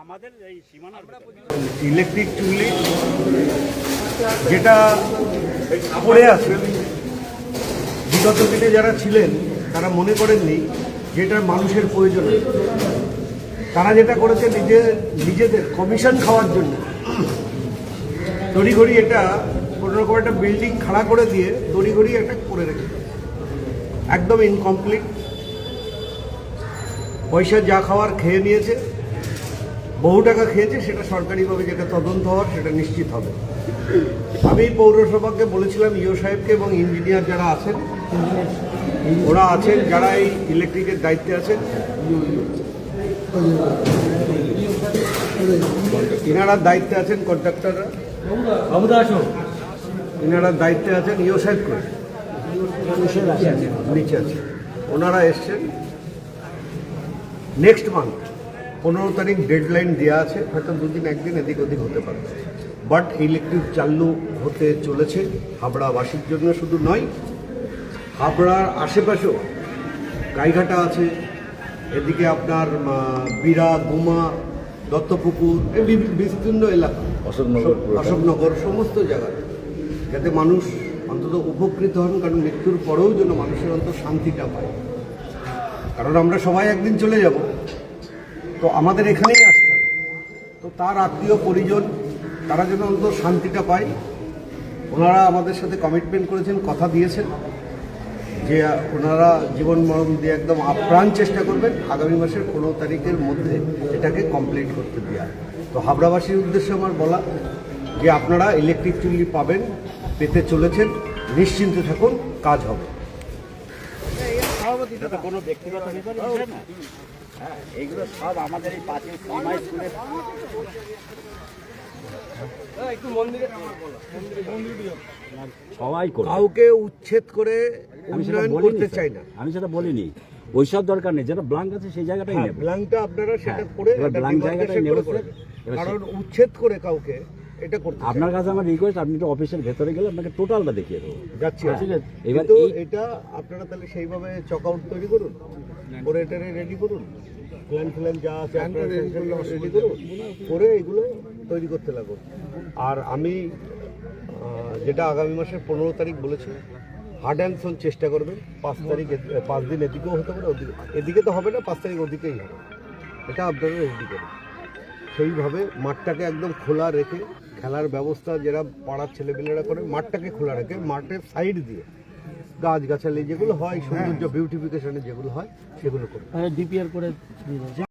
আমাদের এই সীমানার ইলেকট্রিক চুল্লি যেটা পড়ে আছে, বিগত দিনে যারা ছিলেন তারা মনে করেননি যে এটা মানুষের প্রয়োজন। তারা যেটা করেছে নিজেদের কমিশন খাওয়ার জন্য তড়িঘড়ি এটা কোনোরকম একটা বিল্ডিং খাড়া করে দিয়ে তড়িঘড়ি একটা করে রেখেছে, একদম ইনকমপ্লিট। পয়সা যা খাওয়ার খেয়ে নিয়েছে, বহু টাকা খেয়েছে, সেটা সরকারিভাবে যেটা তদন্ত হওয়ার সেটা নিশ্চিত হবে। আমি পৌরসভাকে বলেছিলাম, ইও সাহেবকে এবং ইঞ্জিনিয়ার যারা আছেন, ওরা আছেন যারা এই ইলেকট্রিকের দায়িত্বে আছেন, ইনারা দায়িত্বে আছেন, কন্ট্রাক্টররা ইনারা দায়িত্বে আছেন, ইও সাহেব করে নিচে আছে, ওনারা এসছেন। নেক্সট মান্থ 15 তারিখ ডেডলাইন দেওয়া আছে, হয়তো দুদিন একদিন এদিক ওদিক হতে পারে, বাট ইলেকট্রিক চালু হতে চলেছে। হাবড়াবাসীর জন্য শুধু নয়, হাবড়ার আশেপাশেও গাইঘাটা আছে, এদিকে আপনার বিরা, গুমা, দত্তপুকুর, বিস্তীর্ণ এলাকা, অশোকনগর, সমস্ত জায়গায় যাতে মানুষ অন্তত উপকৃত হন, কারণ মৃত্যুর পরেও যেন মানুষের অন্তত শান্তিটা পায়। কারণ আমরা সবাই একদিন চলে যাব, তো আমাদের এখানেই আসতে হবে। তো তার আত্মীয় পরিজন তারা যেন অন্তত শান্তিটা পায়, ওনারা আমাদের সাথে কমিটমেন্ট করেছেন, কথা দিয়েছেন যে ওনারা জীবন মরণ দিয়ে একদম আপ্রাণ চেষ্টা করবেন আগামী মাসের 15 তারিখের মধ্যে এটাকে কমপ্লিট করতে দেওয়া। তো হাবড়াবাসীর উদ্দেশ্যে আমার বলা যে আপনারা ইলেকট্রিক চুল্লি পাবেন, পেতে চলেছেন, নিশ্চিন্তে থাকুন, কাজ হবে। এটা তো কোনো ব্যক্তিগত ব্যাপার না, হ্যাঁ, এইগুলো সব আমাদের এই পাঁচিল সীমা স্কুলের। সবাই করে, কাউকে উচ্ছেদ করে উন্নয়ন করতে চাই না, আমি সেটা বলিনি। ওইসব দরকার নেই, যেটা ব্লাঙ্ক আছে সেই জায়গাটাই নেব। ব্লাঙ্কটা আপনারা সেটা করে ব্লাঙ্ক জায়গাটাই নেব, কারণ উচ্ছেদ করে কাউকে এটা করতে আপনার কাছে আমার রিকোয়েস্ট, আপনি একটু অফিসের ভেতরে গেলে আপনাকে টোটালটা দেখিয়ে দেবো। যাচ্ছি, এবার এটা আপনারা তাহলে সেইভাবে চক আউট তৈরি করুন, করে এটা রেডি করুন, প্ল্যান যা আছে রেডি করুন, করে এগুলো তৈরি করতে লাগুন। আর আমি যেটা আগামী মাসের 15 তারিখ বলেছি, হার্ড অ্যান্ড সোল চেষ্টা করবেন। 5 তারিখ 5 দিন এদিকেও হতে পারে, এদিকে তো হবে না, 5 তারিখ ওদিকেই হবে, এটা আপনারা রেডি করুন। সেইভাবে মাঠটাকে একদম খোলা রেখে, খেলার ব্যবস্থা যারা পাড়ার ছেলেপেলেরা করে, মাঠটাকে খোলা রেখে মাঠের সাইড দিয়ে গাছগাছালি যেগুলো হয়, সৌন্দর্য বিউটিফিকেশনে যেগুলো হয় সেগুলো করে ডিপিআর করে